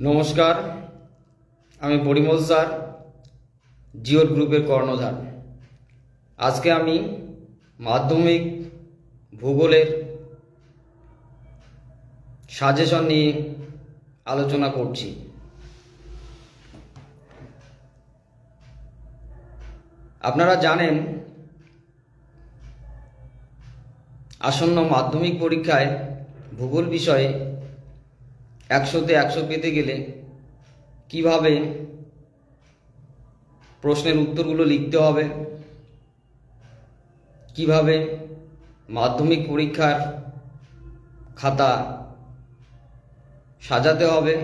নমস্কার, আমি পরিমল স্যার, জিওর গ্রুপের কর্ণধার। আজকে আমি মাধ্যমিক ভূগোলের সাজেশন নিয়ে আলোচনা করছি। আপনারা জানেন, আসন্ন মাধ্যমিক পরীক্ষায় ভূগোল বিষয়ে 100-তে 100 পেতে গেলে কিভাবে প্রশ্নের উত্তরগুলো লিখতে হবে, কিভাবে মাধ্যমিক পরীক্ষার খাতা সাজাতে হবে,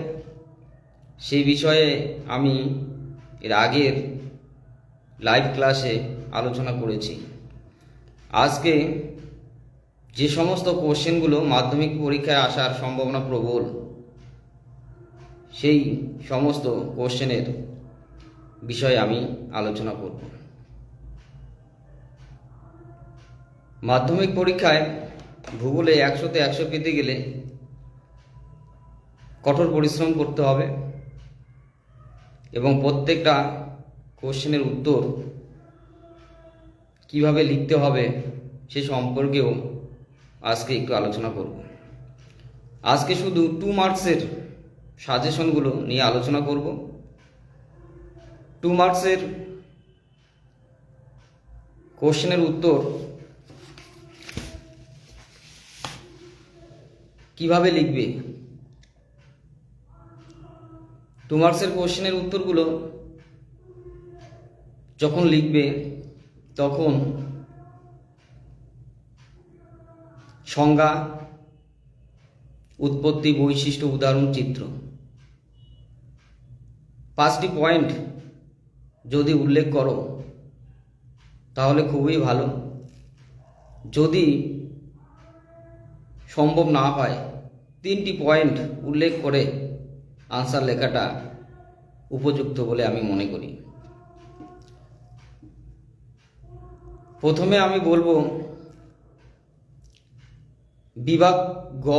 সেই বিষয়ে আমি এর আগের লাইভ ক্লাসে আলোচনা করেছি। আজকে যে সমস্ত কোশ্চেনগুলো মাধ্যমিক পরীক্ষায় আসার সম্ভাবনা প্রবল, সেই সমস্ত কোশ্চেনের বিষয়ে আমি আলোচনা করব। মাধ্যমিক পরীক্ষায় ভূগোলে 100-তে 100 পেতে গেলে কঠোর পরিশ্রম করতে হবে এবং প্রত্যেকটা কোশ্চেনের উত্তর কিভাবে লিখতে হবে সে সম্পর্কেও আজকে একটু আলোচনা করব। আজকে শুধু 2 মার্কসের সাজেশনগুলো নিয়ে আলোচনা করব। 2 মার্কসের কোশ্চেনের উত্তর কিভাবে লিখবে, 2 মার্কসের কোশ্চেনের উত্তরগুলো যখন লিখবে তখন সংজ্ঞা, উৎপত্তি, বৈশিষ্ট্য, উদাহরণ, চিত্র 5টি পয়েন্ট যদি উল্লেখ করো তাহলে খুবই ভালো। যদি সম্ভব না হয় 3টি পয়েন্ট উল্লেখ করে আনসার লেখাটা উপযুক্ত বলে আমি মনে করি। প্রথমে আমি বলবো বিভাগ গ,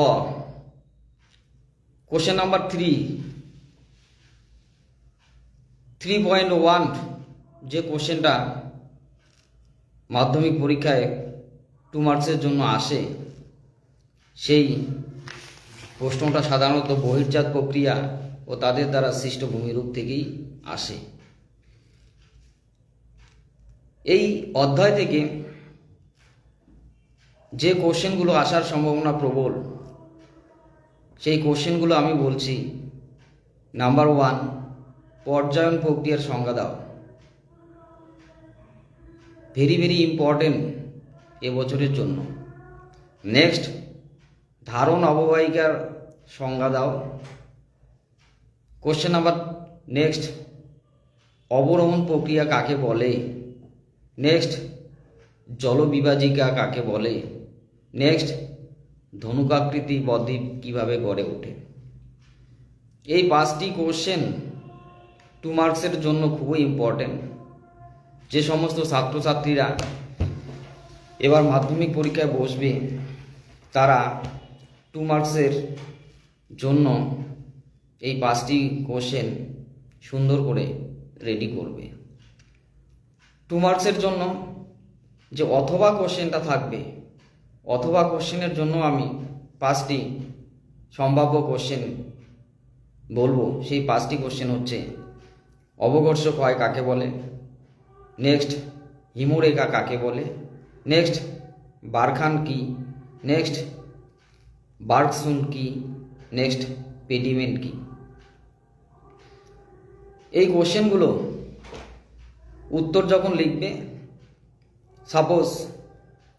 কোশ্চেন নাম্বার 3.1 যে কোশ্চেনটা মাধ্যমিক পরীক্ষায় 2 মার্কসের জন্য আসে, সেই প্রশ্নটা সাধারণত বহির্জাত প্রক্রিয়া ও তাদের দ্বারা সৃষ্ট ভূমিরূপ থেকেই আসে। এই অধ্যায় থেকে যে কোশ্চেনগুলো আসার সম্ভাবনা প্রবল, সেই কোশ্চেনগুলো আমি বলছি। নাম্বার 1, পর্যায়ন প্রক্রিয়ার সংজ্ঞা দাও। ভেরি ইম্পর্টেন্ট এবছরের জন্য। নেক্সট, ধারণ অববাহিকার সংজ্ঞা দাও। কোশ্চেন নাম্বার নেক্সট, অবরোহণ প্রক্রিয়া কাকে বলে। নেক্সট, জলবিভাজিকা কাকে বলে। নেক্সট, ধনুকাকৃতি বদ্বীপ কিভাবে গড়ে ওঠে। এই 5টি কোশ্চেন 2 মার্কসের জন্য খুবই ইম্পর্টেন্ট। যে সমস্ত ছাত্রছাত্রীরা এবার মাধ্যমিক পরীক্ষায় বসবে তারা 2 মার্কসের জন্য এই 5টি কোশ্চেন সুন্দর করে রেডি করবে। 2 মার্কসের জন্য যে অথবা কোশ্চেনটা থাকবে, অথবা কোশ্চেনের জন্য আমি 5টি সম্ভাব্য কোশ্চেন বলবো। সেই 5টি কোশ্চেন হচ্ছে, অবকর্ষ ক্ষয় কাকে বলে। নেক্সট, হিমরেখা কাকে বলে। নেক্সট, বারখান কি। নেক্সট, বার্গসুন কি। নেক্সট, পেডিমেন্ট কি। এই কোশ্চেনগুলো উত্তর যখন লিখবে, সাপোজ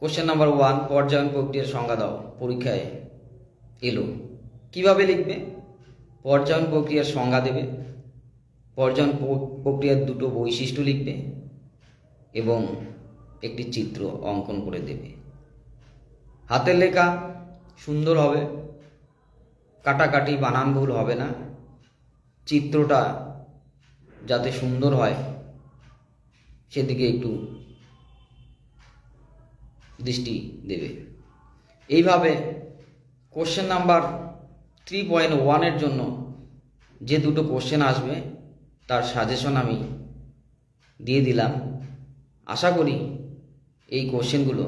কোশ্চেন নাম্বার 1, পর্যায়ন প্রক্রিয়ার সংজ্ঞা দাও, পরীক্ষায় এলো, কিভাবে লিখবে। পর্যায়ন প্রক্রিয়ার সংজ্ঞা দেবে, পর্যায়ন প্রক্রিয়ার 2টো বৈশিষ্ট্য লিখবে এবং একটি চিত্র অঙ্কন করে দেবে। হাতের লেখা সুন্দর হবে, কাটাকাটি বানান ভুল হবে না। চিত্রটা যাতে সুন্দর হয় সেদিকে একটু দৃষ্টি দেবে। এইভাবে কোশ্চেন নাম্বার 3.1 এর জন্য যে দুটো কোশ্চেন আসবে তার সাজেশন আমি দিয়ে দিলাম। আশা করি এই কোশ্চেনগুলো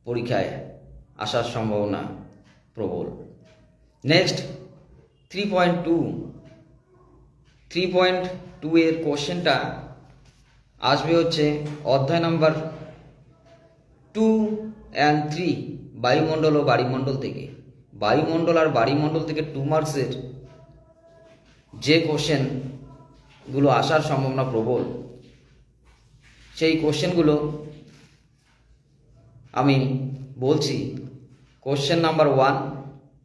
পরীক্ষায় আসার সম্ভাবনা প্রবল। নেক্সট 3.2 এর কোশ্চেনটা আসবে হচ্ছে অধ্যায় নাম্বার 2 and 3 বায়ুমণ্ডল ও বাড়িমণ্ডল থেকে। বায়ুমণ্ডল আর বাড়িমণ্ডল থেকে 2 মার্কসের যে কোশ্চেনগুলো আসার সম্ভাবনা প্রবল, সেই কোশ্চেনগুলো আমি বলছি। Question number 1,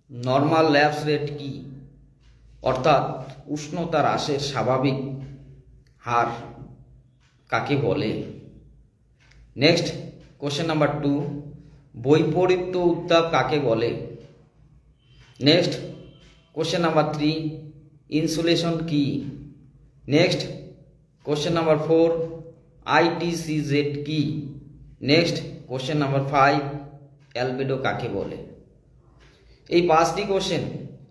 normal lapse rate কি, অর্থাৎ উষ্ণতা হ্রাসের স্বাভাবিক হার কাকে বলে। নেক্সট কোশ্চেন নাম্বার 2, বৈপরীত্য উত্তাপ কাকে বলে। নেক্সট কোশ্চেন নাম্বার 3, ইনসুলেশন কি। নেক্সট কোশ্চেন নাম্বার 4, ITCZ কি। নেক্সট কোশ্চেন নাম্বার 5, অ্যালবেডো কাকে বলে। এই 5টি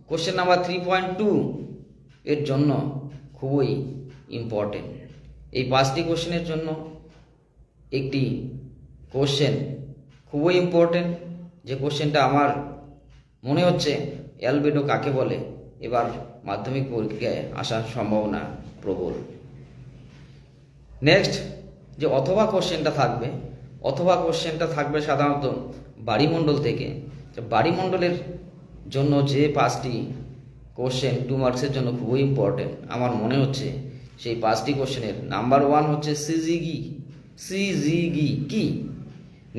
কোশ্চেন নাম্বার 3.2 এর জন্য খুবই ইম্পর্টেন্ট। এই 5টি কোশ্চেনের জন্য একটি কোশ্চেন খুবই ইম্পর্টেন্ট, যে কোশ্চেনটা আমার মনে হচ্ছে অ্যালবেডো কাকে বলে এবার মাধ্যমিক পরীক্ষায় আসার সম্ভাবনা প্রবল। নেক্সট যে অথবা কোশ্চেনটা থাকবে সাধারণত বাড়িমণ্ডল থেকে। বাড়িমণ্ডলের জন্য যে 5টি কোশ্চেন 2 মার্কসের জন্য খুবই ইম্পর্টেন্ট, আমার মনে হচ্ছে সেই 5টি কোশ্চেনের নাম্বার 1 হচ্ছে সিজিগি কি।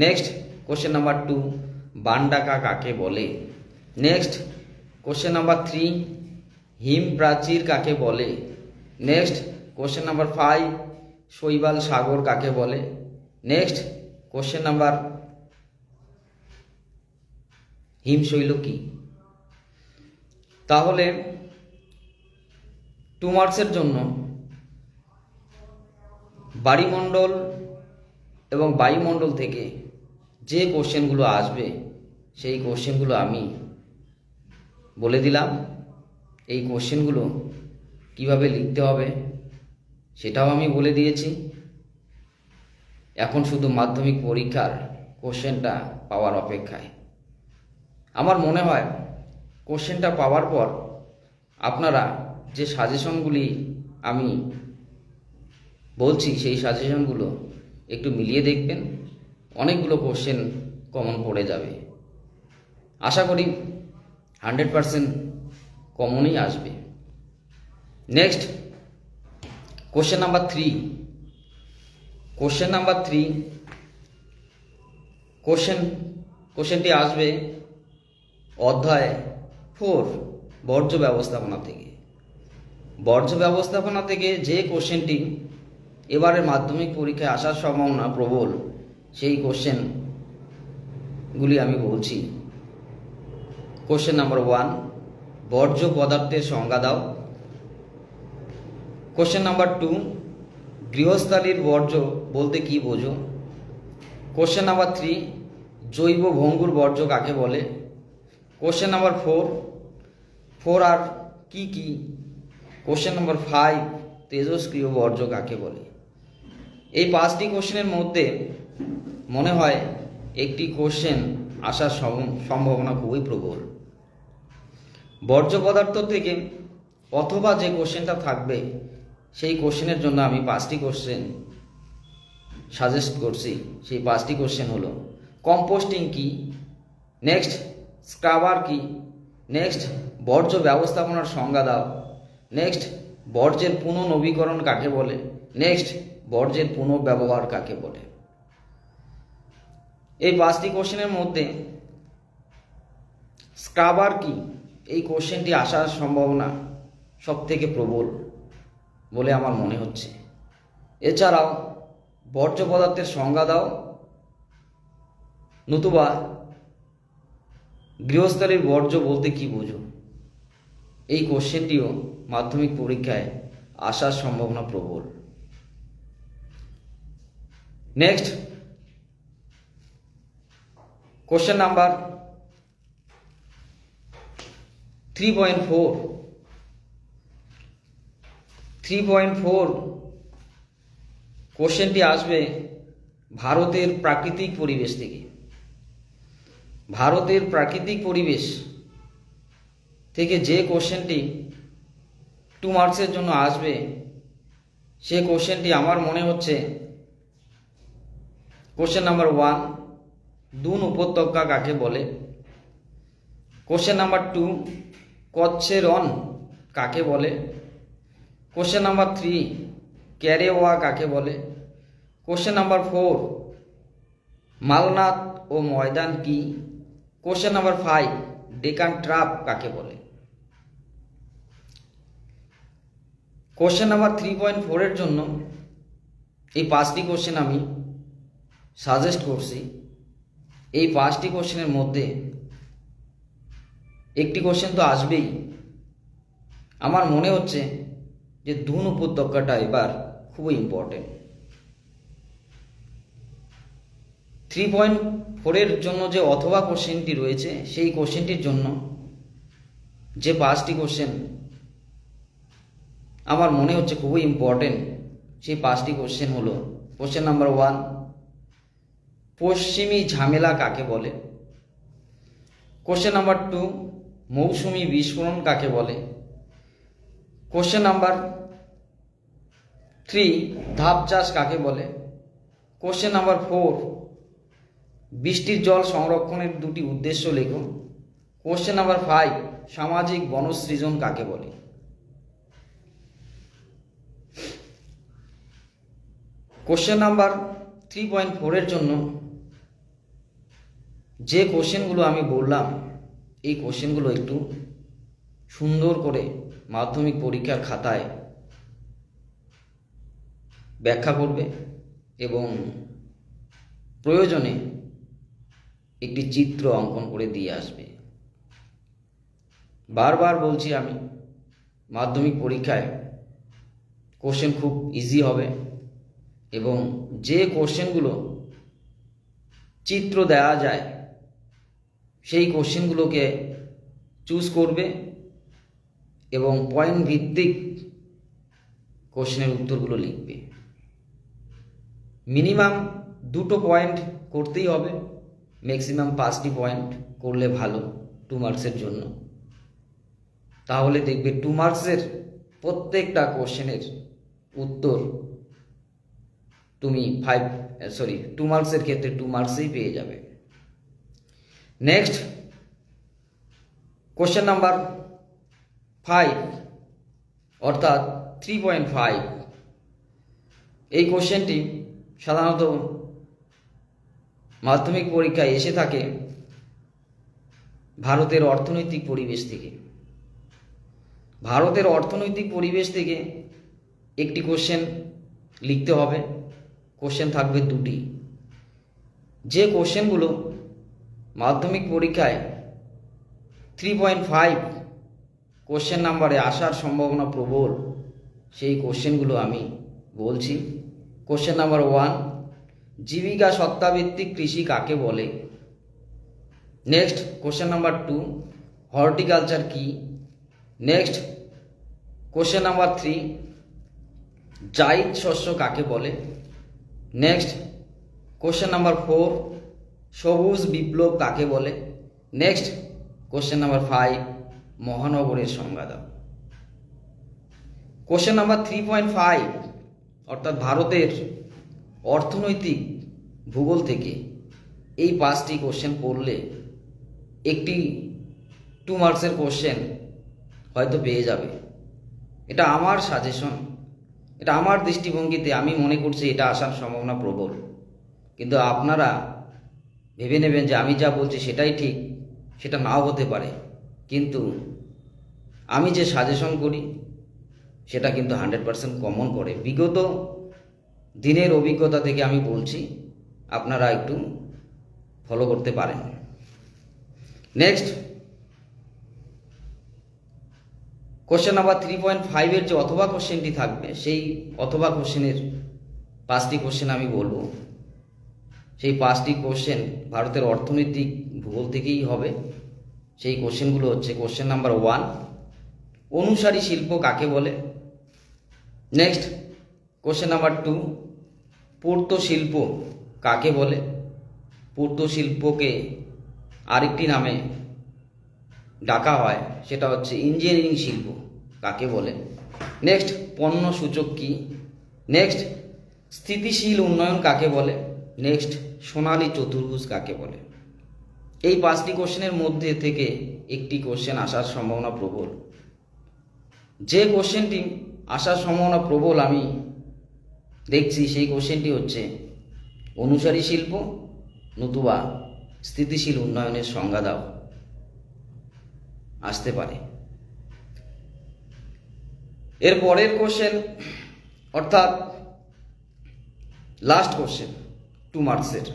নেক্সট কোশ্চেন নাম্বার 2, বানডাকা কাকে বলে। নেক্সট কোশ্চেন নাম্বার 3, হিম প্রাচীর কাকে বলে। নেক্সট কোশ্চেন নাম্বার 5, শৈবাল সাগর কাকে বলে। নেক্সট কোশ্চেন নাম্বার, হিমশৈল কি। তাহলে 2 মার্কসের জন্য বাড়িমণ্ডল এবং বায়ুমণ্ডল থেকে যে কোশ্চেনগুলো আসবে সেই কোশ্চেনগুলো আমি বলে দিলাম। এই কোশ্চেনগুলো কিভাবে লিখতে হবে সেটাও আমি বলে দিয়েছি। এখন শুধু মাধ্যমিক পরীক্ষার কোশ্চেনটা পাওয়ার অপেক্ষায়। আমার মনে হয় কোশ্চেনটা পাওয়ার পর আপনারা যে সাজেশনগুলি আমি বলছি সেই সাজেশনগুলো একটু মিলিয়ে দেখবেন, অনেকগুলো কোশ্চেন কমন পড়ে যাবে। আশা করি 100% কমনই আসবে। নেক্সট কোশ্চেন নাম্বার 3, কোশ্চেনটি আসবে অধ্যায় 4 বর্জ্য ব্যবস্থাপনা থেকে। বর্জ্য ব্যবস্থাপনা থেকে যে কোশ্চেনটি এবারের মাধ্যমিক পরীক্ষায় আসার সম্ভাবনা প্রবল, সেই কোশ্চেনগুলি আমি বলছি। কোশ্চেন নাম্বার 1, বর্জ্য পদার্থের সংজ্ঞা দাও। কোশ্চেন নাম্বার 2, গৃহস্থালির বর্জ্য বলতে কি বোঝো। কোশ্চেন নাম্বার 3, জৈব ভঙ্গুর বর্জ্য কাকে বলে। কোশ্চেন নাম্বার 4 আর কি কি। কোশ্চেন নাম্বার 5, তেজস্ক্রিয় বর্জ্য কাকে বলে। এই 5টি কোশ্চেনের মধ্যে মনে হয় একটি কোশ্চেন আসার সম্ভাবনা খুবই প্রবল। বর্জ্য পদার্থ থেকে অথবা যে কোশ্চেনটা থাকবে সেই কোশ্চেনের জন্য আমি 5টি কোশ্চেন সাজেস্ট করছি। সেই 5টি কোশ্চেন হলো কম্পোস্টিং কি। নেক্সট স্ক্রাবার কি। নেক্সট বর্জ্য ব্যবস্থাপনার সংজ্ঞা দাও। নেক্সট বর্জ্যের পুনর্নবীকরণ কাকে বলে। নেক্সট বর্জ্যের পুনর্ব্যবহার কাকে বলে। এই 5টি কোশ্চেনের মধ্যে স্ক্রাবার কি, এই কোশ্চেনটি আসার সম্ভাবনা সব থেকে প্রবল বলে আমার মনে হচ্ছে। এছাড়াও বর্জ্য পদার্থের সংজ্ঞা দাও, নতুবা গৃহস্থালির বর্জ্য বলতে কি বোঝো, এই কোশ্চেনটিও মাধ্যমিক পরীক্ষায় আসার সম্ভাবনা প্রবল। নেক্সট কোশ্চেন নাম্বার 3.4, 3.4 কোশ্চেনটি আসবে ভারতের প্রাকৃতিক পরিবেশ থেকে। ভারতের প্রাকৃতিক পরিবেশ থেকে যে কোশ্চেনটি 2 মার্কসের জন্য আসবে, সে কোশ্চেনটি আমার মনে হচ্ছে কোশ্চেন নাম্বার 1, দুন উপত্যকা কাকে বলে। কোশ্চেন নাম্বার 2, কচ্ছের রণ কাকে বলে। কোশ্চেন নাম্বার 3, ক্যারেওয়া কাকে বলে। কোশ্চেন নাম্বার 4, মালনাথ ও ময়দান কি। কোশ্চেন নাম্বার 5, ডেকান ট্রাপ কাকে বলে। কোশ্চেন নাম্বার 3.4 এর জন্য এই 5টি কোশ্চেন আমি সাজেস্ট করছি। এই 5টি কোশ্চেনের মধ্যে একটি কোশ্চেন তো আসবেই। আমার মনে হচ্ছে যে দুন উপত্যকাটা এবার খুবই ইম্পর্টেন্ট। 3.4 এর জন্য যে অথবা কোশ্চেনটি রয়েছে, সেই কোশ্চেনটির জন্য যে 5টি কোশ্চেন আমার মনে হচ্ছে খুবই ইম্পর্টেন্ট, সেই 5টি কোশ্চেন হলো: কোশ্চেন নাম্বার 1, পশ্চিমী ঝামেলা কাকে বলে। কোশ্চেন নাম্বার 2, মৌসুমী বিস্ফোরণ কাকে বলে। কোশ্চেন নাম্বার 3, ধাপ চাষ কাকে বলে। কোশ্চেন নাম্বার 4, বৃষ্টির জল সংরক্ষণের 2টি উদ্দেশ্য লেখো। কোশ্চেন নাম্বার 5, সামাজিক বনসৃজন কাকে বলে। কোশ্চেন নাম্বার 3.4 এর জন্য যে কোশ্চেনগুলো আমি বললাম, এই কোশ্চেনগুলো একটু সুন্দর করে মাধ্যমিক পরীক্ষার খাতায় ব্যাখ্যা করবে এবং প্রয়োজনে একটি চিত্র অঙ্কন করে দিয়ে আসবে। বারবার বলছি আমি, মাধ্যমিক পরীক্ষায় কোশ্চেন খুব ইজি হবে এবং যে কোশ্চেনগুলো চিত্র দেওয়া যায় সেই কোশ্চেনগুলোকে চুজ করবে এবং পয়েন্ট ভিত্তিক কোশ্চেনের উত্তরগুলো লিখবে। মিনিমাম 2টো পয়েন্ট করতেই হবে, ম্যাক্সিমাম 5টি পয়েন্ট করলে ভালো 2 মার্কসের জন্য। তাহলে দেখবে 2 মার্কসের প্রত্যেকটা কোশ্চেনের উত্তর তুমি 2 মার্কসের ক্ষেত্রে 2 মার্কসেই পেয়ে যাবে। নেক্সট কোশ্চেন নাম্বার 5 অর্থাৎ 3.5, এই কোশ্চেনটি সাধারণত মাধ্যমিক পরীক্ষায় এসে থাকে ভারতের অর্থনৈতিক পরিবেশ থেকে। ভারতের অর্থনৈতিক পরিবেশ থেকে একটি কোশ্চেন লিখতে হবে। কোশ্চেন থাকবে 2টি। যে কোশ্চেনগুলো মাধ্যমিক পরীক্ষায় 3.5 কোশ্চেন নাম্বারে আসার সম্ভাবনা প্রবল, সেই কোশ্চেনগুলো আমি বলছি। কোশ্চেন নাম্বার 1, জীবিকা সত্তাভিত্তিক কৃষি কাকে বলে। নেক্সট কোশ্চেন নাম্বার 2, হর্টিকালচার কি। নেক্সট কোশ্চেন নাম্বার 3, জায়িদ শস্য কাকে বলে। নেক্সট কোশ্চেন নাম্বার 4, সবুজ বিপ্লব কাকে বলে। নেক্সট কোশ্চেন নাম্বার 5, মহানগরের সংজ্ঞা দাও। কোশ্চেন নাম্বার 3.5 অর্থাৎ ভারতের অর্থনৈতিক ভূগোল থেকে এই 5টি কোশ্চেন পড়লে একটি 2 মার্কসের কোশ্চেন হয়তো পেয়ে যাবে। এটা আমার সাজেশন, এটা আমার দৃষ্টিভঙ্গিতে আমি মনে করছি এটা আসার সম্ভাবনা প্রবল। কিন্তু আপনারা ভেবে নেবেন যে আমি যা বলছি সেটাই ঠিক, সেটা নাও হতে পারে। কিন্তু আমি যে সাজেশন করি সেটা কিন্তু 100% কমন করে। বিগত দিনের অভিজ্ঞতা থেকে আমি বলছি, আপনারা একটু ফলো করতে পারেন। নেক্সট কোশ্চেন নাম্বার 3.5 এর যে অথবা কোশ্চেনটি থাকবে, সেই অথবা কোশ্চেনের 5টি কোশ্চেন আমি বলবো। সেই 5টি কোশ্চেন ভারতের অর্থনৈতিক ভূগোল থেকেই হবে। সেই কোশ্চেনগুলো হচ্ছে: কোশ্চেন নাম্বার 1, অনুসারী শিল্প কাকে বলে। নেক্সট কোশ্চেন নাম্বার 2, পূর্ত শিল্প কাকে বলে? পূর্ত শিল্পকে আরেকটি নামে ডাকা হয়, সেটা হচ্ছে ইঞ্জিনিয়ারিং শিল্প কাকে বলে? নেক্সট পণ্য সূচক কি? নেক্সট স্থিতিশীল উন্নয়ন কাকে বলে? নেক্সট সোনালী চতুর্ভুজ কাকে বলে? এই 5টি কোশ্চেনের মধ্যে থেকে একটি কোশ্চেন আসার সম্ভাবনা প্রবল। যে কোশ্চেনটি আসার সম্ভাবনা প্রবল আমি দেখছি সেই কোশ্চেনটি হচ্ছে অনুসারী শিল্প নতুবা স্থিতিশীল উন্নয়নের সংজ্ঞা দাও, আসতে পারে। এর পরের কোশ্চেন অর্থাৎ লাস্ট কোশ্চেন 2 মার্কসের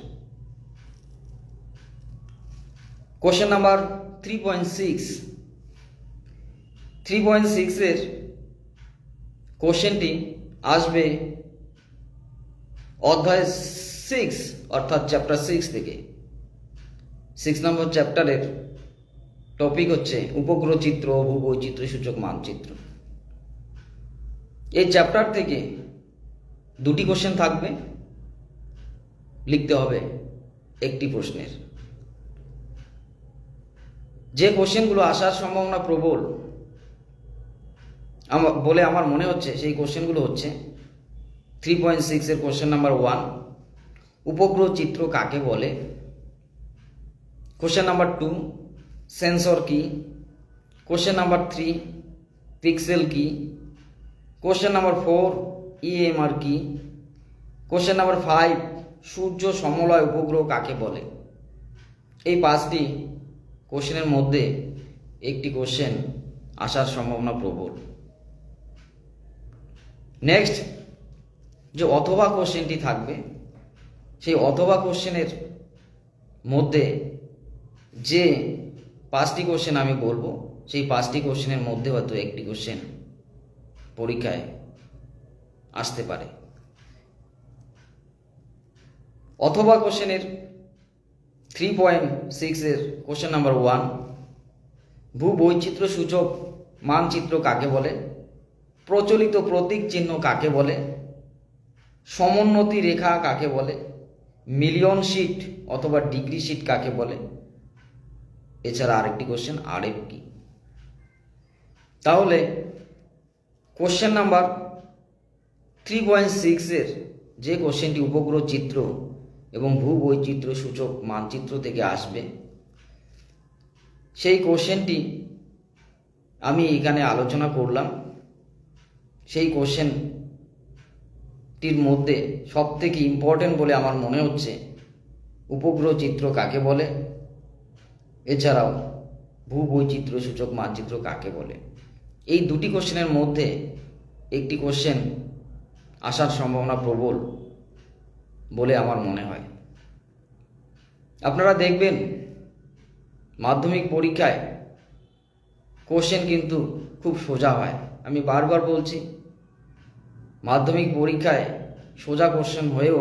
কোশ্চেন নাম্বার 3.6 এর কোশ্চেনটি আসবে অধ্যায় 6 অর্থাৎ চ্যাপ্টার 6 থেকে। 6 নম্বর চ্যাপ্টারের টপিক হচ্ছে উপগ্রহ চিত্র ও ভূবৈচিত্র্য সূচক মানচিত্র। এই চ্যাপ্টার থেকে 2টি কোশ্চেন থাকবে, লিখতে হবে একটি প্রশ্নের। যে কোশ্চেনগুলো আসার সম্ভাবনা প্রবল বলে আমার মনে হচ্ছে সেই কোশ্চেনগুলো হচ্ছে 3.6 এর কোশ্চেন নাম্বার 1, উপগ্রহ চিত্র কাকে বলে? কোশ্চেন নাম্বার 2, সেন্সর কি? কোশ্চেন নাম্বার 3, পিক্সেল কি? কোশ্চেন নাম্বার 4, ইএমআর কি? কোশ্চেন নাম্বার 5, সূর্য সমলয় উপগ্রহ কাকে বলে? এই 5টি কোশ্চেনের মধ্যে একটি কোশ্চেন আসার সম্ভাবনা প্রবল। নেক্সট যে অথবা কোশ্চেনটি থাকবে সেই অথবা কোশ্চেনের মধ্যে যে 5টি কোশ্চেন আমি বলবো সেই 5টি কোশ্চেনের মধ্যে হয়তো একটি কোশ্চেন পরীক্ষায় আসতে পারে। অথবা কোশ্চেনের 3.6 এর কোশ্চেন নাম্বার 1, ভূবৈচিত্র্য সূচক মানচিত্র কাকে বলে? প্রচলিত প্রতীক চিহ্ন কাকে বলে? সমোন্নতি রেখা কাকে বলে? মিলিয়ন শিট অথবা ডিগ্রি শিট কাকে বলে? এছাড়া আরেকটি কোশ্চেন আরএফ কি? তাহলে কোশ্চেন নাম্বার 3.6 এর যে কোশ্চেনটি উপগ্রহ চিত্র এবং ভূবৈচিত্র্য সূচক মানচিত্র থেকে আসবে সেই কোশ্চেনটি আমি এখানে আলোচনা করলাম। সেই কোশ্চেনটির মধ্যে সবথেকে ইম্পর্টেন্ট বলে আমার মনে হচ্ছে উপগ্রহ চিত্র কাকে বলে, এছাড়াও ভূবৈচিত্র্য সূচক মানচিত্র কাকে বলে। এই 2টি কোশ্চেনের মধ্যে একটি কোশ্চেন আসার সম্ভাবনা প্রবল বলে আমার মনে হয়। আপনারা দেখবেন মাধ্যমিক পরীক্ষায় কোশ্চেন কিন্তু খুব সোজা হয়। আমি বারবার বলছি, মাধ্যমিক পরীক্ষায় সোজা কোশ্চেন হয়েও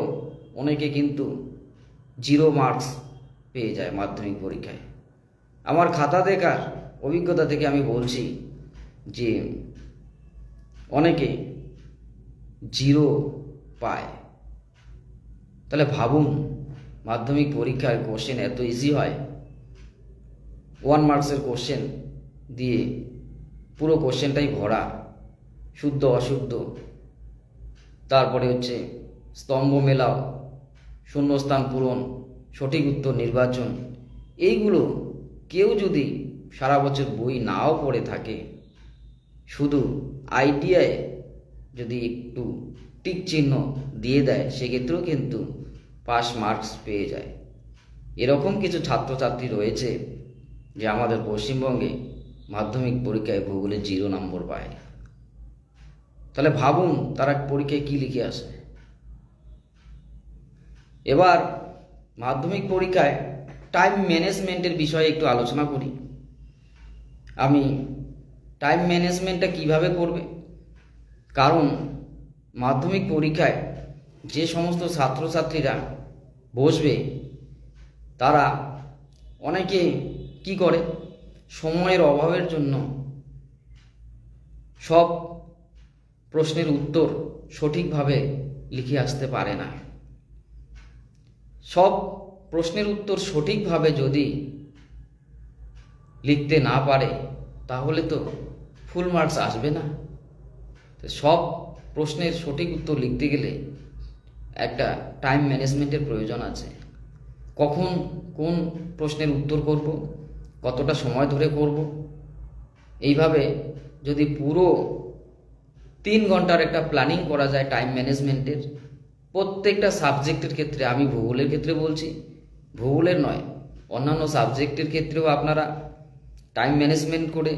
অনেকে কিন্তু 0 মার্কস পেয়ে যায় মাধ্যমিক পরীক্ষায়। আমার খাতা দেখার অভিজ্ঞতা থেকে আমি বলছি যে অনেকে 0 পায়। তাহলে ভাবুন, মাধ্যমিক পরীক্ষার কোশ্চেন এত ইজি হয়, 1 মার্কসের কোশ্চেন দিয়ে পুরো কোশ্চেনটাই ভরা, শুদ্ধ অশুদ্ধ, তারপরে হচ্ছে স্তম্ভ মেলাও, শূন্যস্থান পূরণ, সঠিক উত্তর নির্বাচন। এইগুলো কেউ যদি সারা বছর বই নাও পড়ে থাকে, শুধু আইডিয়ায় যদি একটু টিক চিহ্ন দিয়ে দেয়, সেক্ষেত্রেও কিন্তু পাস মার্কস পেয়ে যায়। এরকম কিছু ছাত্রছাত্রী রয়েছে যে আমাদের পশ্চিমবঙ্গে মাধ্যমিক পরীক্ষায় ভূগোলে 0 নম্বর পায়। তাহলে ভাবুন তারা পরীক্ষায় কি লিখে আসে। এবার মাধ্যমিক পরীক্ষায় টাইম ম্যানেজমেন্টের বিষয়ে একটু আলোচনা করি। আমি টাইম ম্যানেজমেন্টটা কিভাবে করবে, কারণ মাধ্যমিক পরীক্ষায় যে সমস্ত ছাত্রছাত্রীরা বসবে তারা অনেকে কি করে, সময়ের অভাবের জন্য সব প্রশ্নের উত্তর সঠিকভাবে লিখে আসতে পারে না। সব প্রশ্নের উত্তর সঠিকভাবে যদি লিখতে না পারে তাহলে তো ফুল মার্কস আসবে না। সব প্রশ্নের সঠিক উত্তর লিখতে গেলে একটা টাইম ম্যানেজমেন্টের প্রয়োজন আছে। কখন কোন প্রশ্নের উত্তর করব, কতটা সময় ধরে করব, এইভাবে যদি পুরো 3 ঘন্টার একটা প্ল্যানিং করা যায় টাইম ম্যানেজমেন্টের, প্রত্যেকটা সাবজেক্টের ক্ষেত্রে, আমি ভূগোলের ক্ষেত্রে বলছি, ভূগোলের নয় অন্যান্য সাবজেক্টের ক্ষেত্রেও আপনারা টাইম ম্যানেজমেন্ট করে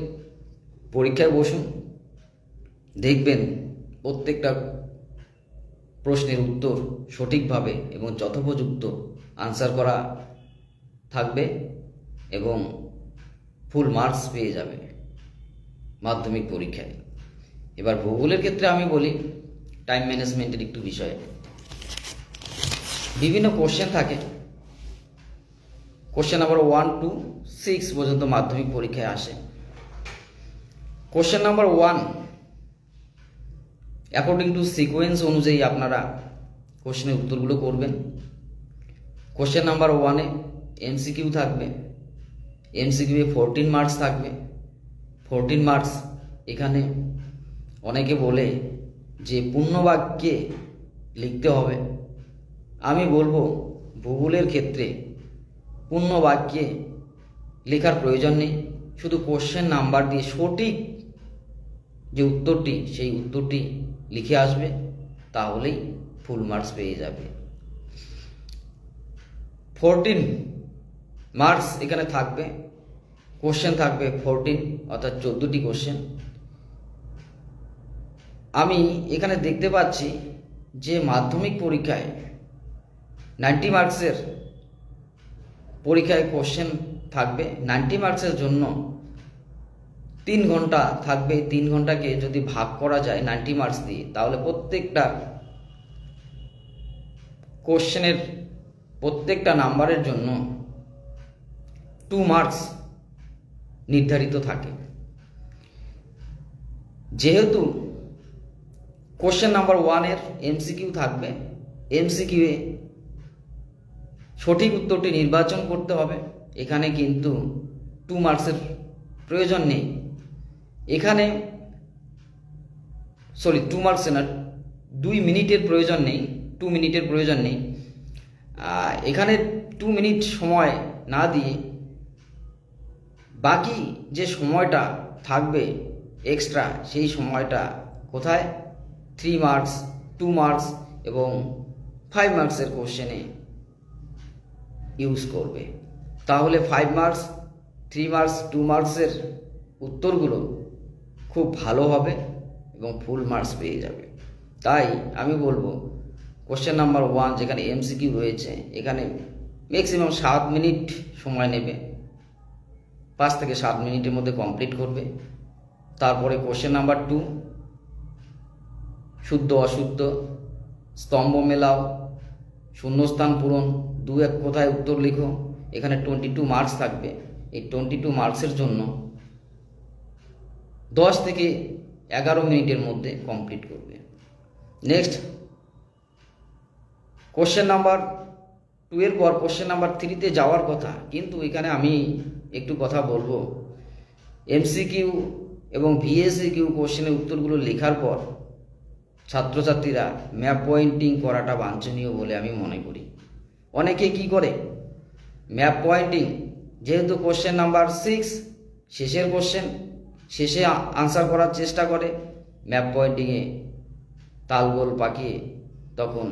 পরীক্ষায় বসুন, দেখবেন প্রত্যেকটা প্রশ্নের উত্তর সঠিকভাবে এবং যথোপযুক্ত আনসার করা থাকবে এবং ফুল মার্কস পেয়ে যাবে মাধ্যমিক পরীক্ষায়। এবার ভূগোলের ক্ষেত্রে আমি বলি টাইম ম্যানেজমেন্টের একটু বিষয়ে। বিভিন্ন কোশ্চেন থাকে, কোশ্চেন নাম্বার 1 to 6 পর্যন্ত মাধ্যমিক পরীক্ষায় আসে। Question number 1 according to sequence অনুযায়ী আপনারা কোশ্চেনের উত্তরগুলো করবেন। কোশ্চেন নাম্বার 1-এ এমসিকিউ থাকবে, এমসিকিউ 14 মার্কস থাকবে। 14 মার্কস এখানে অনেকে বলে যে পূর্ণবাক্যে লিখতে হবে। আমি বলবো ভূগোলের ক্ষেত্রে পূর্ণবাক্যে লেখার প্রয়োজন নেই, শুধু কোশ্চেন নাম্বার দিয়ে সঠিক যে উত্তরটি সেই উত্তরটি লিখে আসবে, তাহলেই ফুল মার্কস পেয়ে যাবে। 14 মার্কস এখানে থাকবে, কোশ্চেন থাকবে 14, অর্থাৎ 14টি কোশ্চেন। আমি এখানে দেখতে পাচ্ছি যে মাধ্যমিক পরীক্ষায় 90 মার্কসের পরীক্ষায় কোশ্চেন থাকবে। 90 মার্কসের জন্য 3 ঘন্টা থাকবে। 3 ঘন্টাকে যদি ভাগ করা যায় 90 মার্কস দিয়ে, তাহলে প্রত্যেকটা কোশ্চেনের প্রত্যেকটা নাম্বারের জন্য 2 মার্কস নির্ধারিত থাকে। যেহেতু কোশ্চেন নাম্বার 1-এর এমসিকিউ থাকবে, এমসিকিউয়ে সঠিক উত্তরটি নির্বাচন করতে হবে। এখানে কিন্তু 2 মার্কসের প্রয়োজন নেই। এখানে 2 মার্কসে না, 2 মিনিটের প্রয়োজন নেই, 2 মিনিটের প্রয়োজন নেই। এখানে 2 মিনিট সময় না দিয়ে বাকি যে সময়টা থাকবে এক্সট্রা, সেই সময়টা কোথায় 3 মার্কস, 2 মার্কস এবং 5 মার্কসের কোশ্চেনে ইউজ করবে। তাহলে 5 মার্কস, 3 মার্কস, 2 মার্কসের উত্তরগুলো খুব ভালো হবে এবং ফুল মার্কস পেয়ে যাবে। তাই আমি বলবো কোশ্চেন নাম্বার 1 যেখানে এমসিকিউ রয়েছে, এখানে ম্যাক্সিমাম 7 মিনিট সময় নেবে, 5 থেকে 7 মিনিটের মধ্যে কমপ্লিট করবে। তারপরে কোশ্চেন নাম্বার 2 শুদ্ধ অশুদ্ধ, স্তম্ভ মেলাও, শূন্যস্থান পূরণ, 2-1 কোথায় উত্তর লিখো। এখানে 22 মার্কস থাকবে। এই 22 মার্কসের জন্য 10 থেকে 11 মিনিটের মধ্যে কমপ্লিট করবে। নেক্সট কোশ্চেন নাম্বার 2 এর পর কোশ্চেন নাম্বার 3-তে যাওয়ার কথা, কিন্তু এখানে আমি একটু কথা বলবো। এমসিকিউ এবং ভিএসকিউ কোশ্চেনের উত্তরগুলো লেখার পর ছাত্রছাত্রীরা ম্যাপ পয়েন্টিং করাটা বাঞ্ছনীয় বলে আমি মনে করি। অনেকে কি করে, ম্যাপ পয়েন্টিং, যেহেতু কোশ্চেন নাম্বার 6 শেষের কোশ্চেন, শেষে আনসার করার চেষ্টা করে, ম্যাপ পয়েন্টিংয়ে তালগোল পাকিয়ে তখন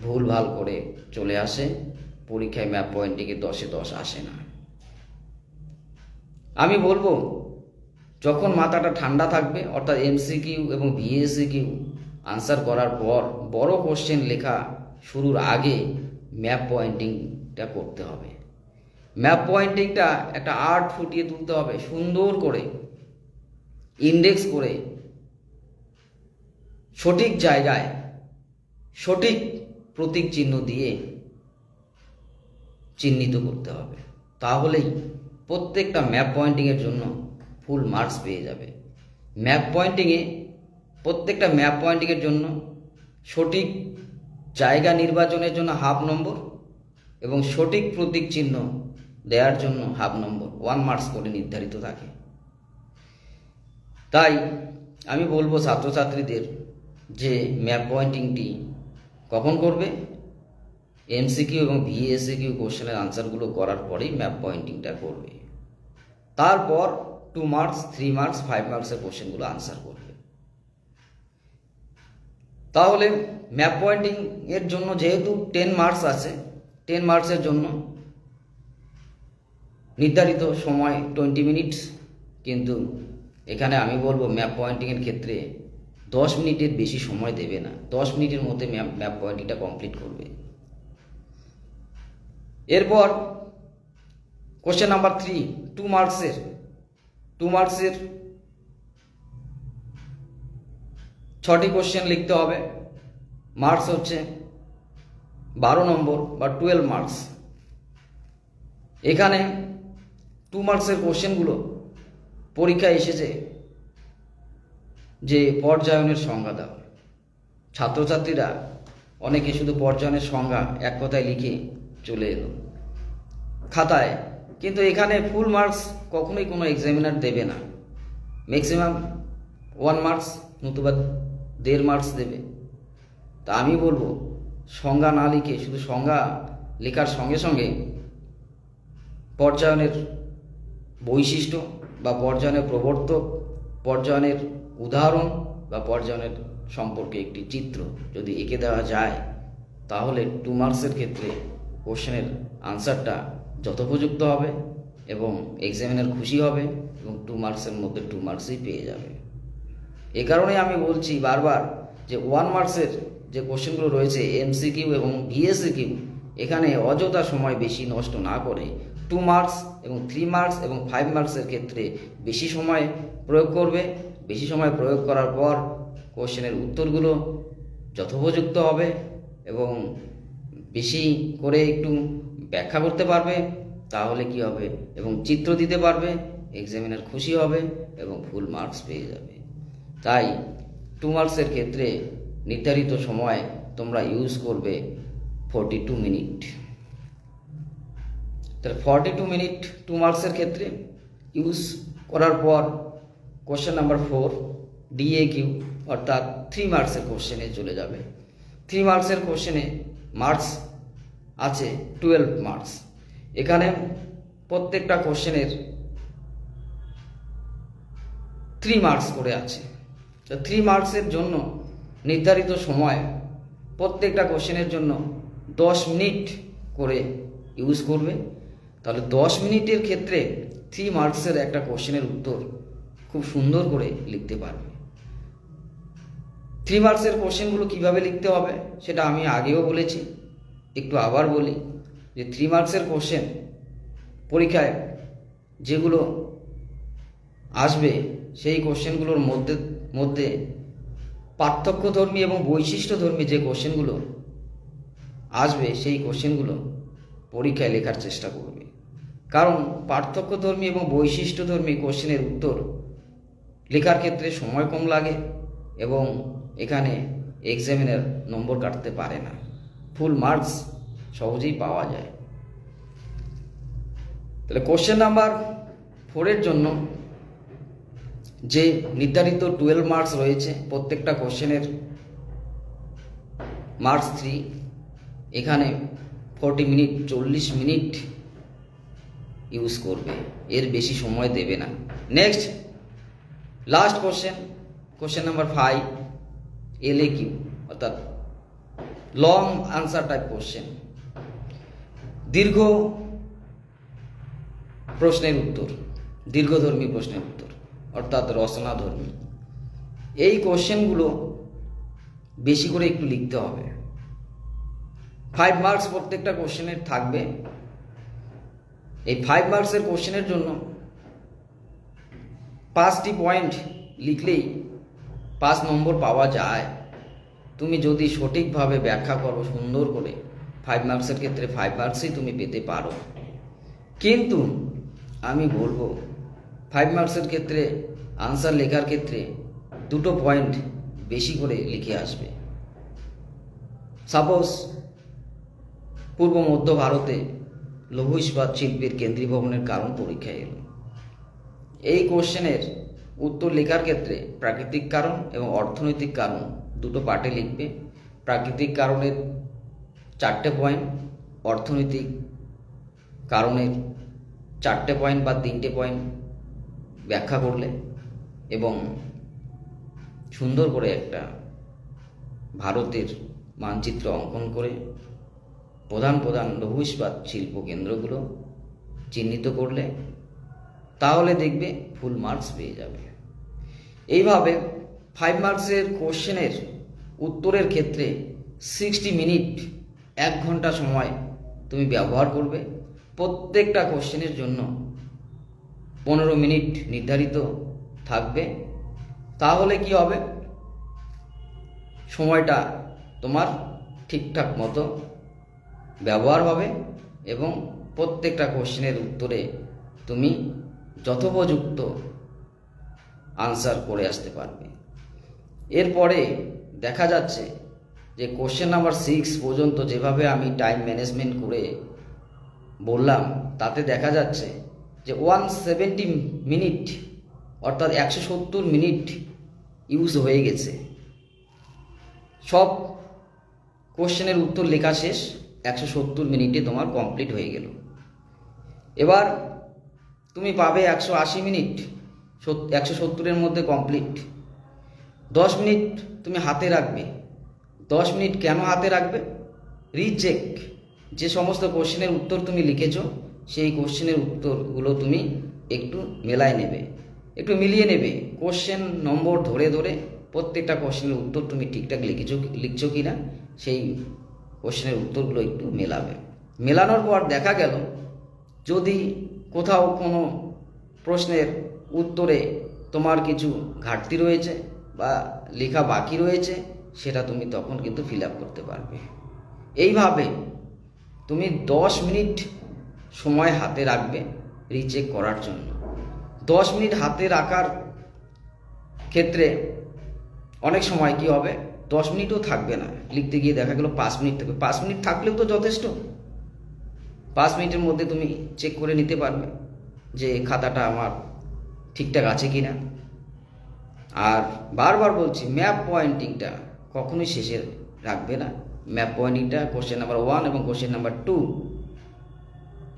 ভুলভাল করে চলে আসে, পরীক্ষায় ম্যাপ পয়েন্টিংয়ে 10-এ 10 আসে না। আমি বলবো যখন মাথাটা ঠান্ডা থাকবে, অর্থাৎ এমসিকিউ এবং ভিএসকিউ আনসার করার পর বড় কোশ্চেন লেখা শুরুর আগে ম্যাপ পয়েন্টিংটা করতে হবে। ম্যাপ পয়েন্টিংটা একটা আর্ট ফুটিয়ে তুলতে হবে, সুন্দর করে ইন্ডেক্স করে সঠিক জায়গায় সঠিক প্রতীক চিহ্ন দিয়ে চিহ্নিত করতে হবে। তাহলেই প্রত্যেকটা ম্যাপ পয়েন্টিংয়ের জন্য ফুল মার্কস পেয়ে যাবে। ম্যাপ পয়েন্টিংয়ে প্রত্যেকটা ম্যাপ পয়েন্টিংয়ের জন্য সঠিক জায়গা নির্বাচনের জন্য হাফ নম্বর এবং সঠিক প্রতীক চিহ্ন দেওয়ার জন্য হাফ নম্বর 1 মার্কস করে নির্ধারিত থাকে। তাই আমি বলবো ছাত্রছাত্রীদের যে ম্যাপ পয়েন্টিংটি কখন করবে, এমসিকিউ এবং ভিএসিকিউ কোশ্চেনের আনসারগুলো করার পরেই ম্যাপ পয়েন্টিংটা করবে। তারপর 2 মার্কস, 3 মার্কস, 5 মার্কসের কোশ্চেনগুলো আনসার করবে। তাহলে ম্যাপ পয়েন্টিং এর জন্য যেহেতু 10 মার্কস আছে, 10 মার্কসের জন্য নির্ধারিত সময় 20 মিনিটস, কিন্তু এখানে আমি বলবো ম্যাপ পয়েন্টিংয়ের ক্ষেত্রে 10 মিনিটের বেশি সময় দেবে না, 10 মিনিটের মধ্যে ম্যাপ পয়েন্টিংটা কমপ্লিট করবে। এরপর কোশ্চেন নাম্বার 3, 2 মার্কসের 6টি কোশ্চেন লিখতে হবে। মার্কস হচ্ছে 12 নম্বর বা 12 মার্কস। এখানে 2 মার্কসের কোশ্চেনগুলো পরীক্ষায় এসেছে যে পর্যায়নের সংজ্ঞা দাও। ছাত্রছাত্রীরা অনেকে শুধু পর্যায়নের সংজ্ঞা এক কথায় লিখে চলে এলো খাতায়, কিন্তু এখানে ফুল মার্কস কখনোই কোনো এক্সামিনার দেবে না। ম্যাক্সিমাম 1 মার্কস নতুবা 1.5 মার্কস দেবে। তা আমি বলবো সংজ্ঞা না লিখে শুধু সংজ্ঞা লেখার সঙ্গে সঙ্গে পর্যায়নের বৈশিষ্ট্য বা পর্যায়নের প্রবর্তক, পর্যায়নের উদাহরণ বা পর্যায়নের সম্পর্কে একটি চিত্র যদি এঁকে দেওয়া যায়, তাহলে 2 মার্কসের ক্ষেত্রে কোশ্চেনের আনসারটা যথোপযুক্ত হবে এবং এক্সামিনার খুশি হবে এবং 2 মার্কসের মধ্যে 2 মার্কসই পেয়ে যাবে। এ কারণেই আমি বলছি বারবার যে 1 মার্কসের যে কোশ্চেনগুলো রয়েছে এমসিকিউ এবং ভিএসিকিউ, এখানে অযথা সময় বেশি নষ্ট না করে 2 মার্কস এবং 3 মার্কস এবং 5 মার্কসের ক্ষেত্রে বেশি সময় প্রয়োগ করবে। বেশি সময় প্রয়োগ করার পর কোশ্চেনের উত্তরগুলো যথোপযুক্ত হবে এবং বেশি করে একটু ব্যাখ্যা করতে পারবে, তাহলে কি হবে এবং চিত্র দিতে পারবে, এক্সামিনার খুশি হবে এবং ফুল মার্কস পেয়ে যাবে। তাই 2 মার্কসের ক্ষেত্রে নির্ধারিত সময় তোমরা ইউজ করবে 42 মিনিট। তাহলে 42 মিনিট 2 মার্কসের ক্ষেত্রে ইউজ করার পর কোশ্চেন নাম্বার 4 ডিএকিউ অর্থাৎ 3 মার্কসের কোশ্চেনে চলে যাবে। 3 মার্কসের কোশ্চেনে মার্কস আছে 12 মার্কস। এখানে প্রত্যেকটা কোশ্চেনের 3 মার্কস করে আছে। তো 3 মার্কসের জন্য নির্ধারিত সময় প্রত্যেকটা কোশ্চেনের জন্য 10 মিনিট করে ইউজ করবে। তাহলে 10 মিনিটের ক্ষেত্রে 3 মার্কসের একটা কোশ্চেনের উত্তর খুব সুন্দর করে লিখতে পারবে। 3 মার্কসের কোশ্চেনগুলো কীভাবে লিখতে হবে সেটা আমি আগেও বলেছি, একটু আবার বলি যে 3 মার্কসের কোশ্চেন পরীক্ষায় যেগুলো আসবে সেই কোশ্চেনগুলোর মধ্যে পার্থক্যধর্মী এবং বৈশিষ্ট্যধর্মী যে কোশ্চেনগুলো আসবে সেই কোশ্চেনগুলো পরীক্ষায় লেখার চেষ্টা করবে। কারণ পার্থক্যধর্মী এবং বৈশিষ্ট্যধর্মী কোশ্চেনের উত্তর লেখার ক্ষেত্রে সময় কম লাগে এবং এখানে এক্সামিনার নম্বর কাটতে পারে না, ফুল মার্কস সহজেই পাওয়া যায়। তাহলে কোশ্চেন নাম্বার 4 জন্য যে নির্ধারিত 12 মার্কস রয়েছে, প্রত্যেকটা কোশ্চেনের মার্কস 3, এখানে 40 মিনিট 40 মিনিট ইউজ করবে, এর বেশি সময় দেবে না। নেক্সট লাস্ট কোশ্চেন নাম্বার 5 এলএকিউ অর্থাৎ লং আনসার টাইপ কোশ্চেন, দীর্ঘ প্রশ্নের উত্তর, দীর্ঘধর্মী প্রশ্নের উত্তর অর্থাৎ রচনাধর্মী। এই কোশ্চেনগুলো বেশি করে একটু লিখতে হবে। 5 মার্কস প্রত্যেকটা কোশ্চেনের থাকবে। এই 5 মার্কসের কোশ্চেনের জন্য 5টি পয়েন্ট লিখলেই 5 নম্বর পাওয়া যায়। তুমি যদি সঠিকভাবে ব্যাখ্যা করো সুন্দর করে, 5 মার্কসের ক্ষেত্রে 5 মার্কসই তুমি পেতে পারো। কিন্তু আমি বলবো 5 মার্কসের ক্ষেত্রে আনসার লেখার ক্ষেত্রে 2টো পয়েন্ট বেশি করে লিখে আসবে। সাপোজ পূর্ব মধ্য ভারতে লৌহ ইস্পাত শিল্পের কেন্দ্রীভবনের কারণ পরীক্ষায় এলো। এই কোশ্চেনের উত্তর লেখার ক্ষেত্রে প্রাকৃতিক কারণ এবং অর্থনৈতিক কারণ দুটো পার্টে লিখবে। প্রাকৃতিক কারণের 4টে পয়েন্ট, অর্থনৈতিক কারণের 4টে পয়েন্ট বা 3টে পয়েন্ট ব্যাখ্যা করলে এবং সুন্দর করে একটা ভারতের মানচিত্র অঙ্কন করে প্রধান প্রধান লৌহ ইস্পাত শিল্প কেন্দ্রগুলো চিহ্নিত করলে তাহলে দেখবে ফুল মার্কস পেয়ে যাবে। এইভাবে 5 মার্কসের কোশ্চেনের উত্তরের ক্ষেত্রে 60 মিনিট, 1 ঘন্টা সময় তুমি ব্যবহার করবে। প্রত্যেকটা কোশ্চেনের জন্য 15 মিনিট নির্ধারিত থাকবে। তাহলে কি হবে, সময়টা তোমার ঠিকঠাক মতো ব্যবহার হবে এবং প্রত্যেকটা কোশ্চেনের উত্তরে তুমি যথোপযুক্ত আনসার করে আসতে পারবে। এরপরে দেখা যাচ্ছে যে কোশ্চেন নাম্বার 6 পর্যন্ত যেভাবে আমি টাইম ম্যানেজমেন্ট করে বললাম, তাতে দেখা যাচ্ছে যে 170 মিনিট অর্থাৎ 170 মিনিট ইউজ হয়ে গেছে। সব কোশ্চেনের উত্তর লেখা শেষ, 170 মিনিটে তোমার কমপ্লিট হয়ে গেল। এবার তুমি পাবে 180 মিনিট, 170-এর মধ্যে কমপ্লিট। 10 মিনিট তুমি হাতে রাখবে। 10 মিনিট কেন হাতে রাখবে? রিচেক, যে সমস্ত কোশ্চেনের উত্তর তুমি লিখেছো সেই কোশ্চেনের উত্তরগুলো তুমি একটু মেলায় নেবে, একটু মিলিয়ে নেবে। কোশ্চেন নম্বর ধরে ধরে প্রত্যেকটা কোশ্চেনের উত্তর তুমি ঠিকঠাক লিখছো কি না সেই কোশ্চেনের উত্তরগুলো একটু মেলাবে। মেলানোর পর দেখা গেল যদি কোথাও কোনো প্রশ্নের উত্তরে তোমার কিছু ঘাটতি রয়েছে বা লেখা বাকি রয়েছে, সেটা তুমি তখন কিন্তু ফিল আপ করতে পারবে। এইভাবে তুমি 10 মিনিট সময় হাতে রাখবে রিচেক করার জন্য। 10 মিনিট হাতে রাখার ক্ষেত্রে অনেক সময় কি হবে, 10 মিনিটও থাকবে না, লিখতে গিয়ে দেখা গেল 5 মিনিট থাকবে। 5 মিনিট থাকলেও তো যথেষ্ট। 5 মিনিটের মধ্যে তুমি চেক করে নিতে পারবে যে খাতাটা আমার ঠিকঠাক আছে কি না। আর বারবার বলছি, ম্যাপ পয়েন্টিংটা কখনোই শেষে রাখবে না। ম্যাপ পয়েন্টিংটা কোশ্চেন নাম্বার 1 এবং কোশ্চেন নাম্বার 2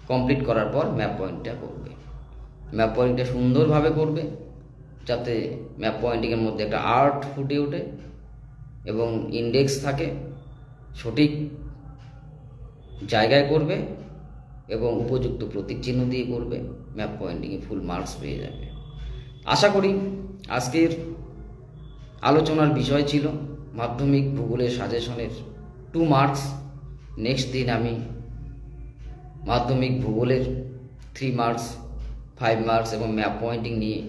কমপ্লিট করার পর ম্যাপ পয়েন্টটা করবে। ম্যাপ পয়েন্টটা সুন্দরভাবে করবে যাতে ম্যাপ পয়েন্টিংয়ের মধ্যে একটা আর্ট ফুটে ওঠে এবং ইন্ডেক্স থাকে, সঠিক জায়গায় করবে এবং উপযুক্ত প্রতীক চিহ্ন দিয়ে করবে। ম্যাপ পয়েন্টিংয়ে ফুল মার্কস পেয়ে যাবে। আশা করি আজকের আলোচনার বিষয় ছিল মাধ্যমিক ভূগোলের সাজেশনের 2 মার্কস। নেক্সট দিন আমি মাধ্যমিক ভূগোলের 3 মার্কস, 5 মার্কস এবং ম্যাপ পয়েন্টিং নিয়ে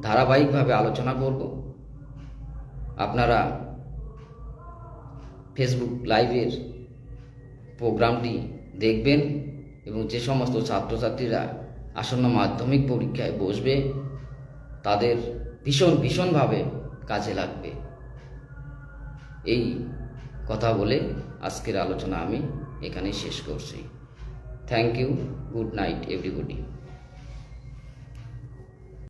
ধারাবাহিকভাবে আলোচনা করব। আপনারা ফেসবুক লাইভের প্রোগ্রামটি দেখবেন এবং যে সমস্ত ছাত্রছাত্রীরা আসন্ন মাধ্যমিক পরীক্ষায় বসবে তাদের ভীষণভাবে কাজে লাগবে। এই কথা বলে আজকের আলোচনা আমি এখানেই শেষ করছি। Thank you, good night everybody.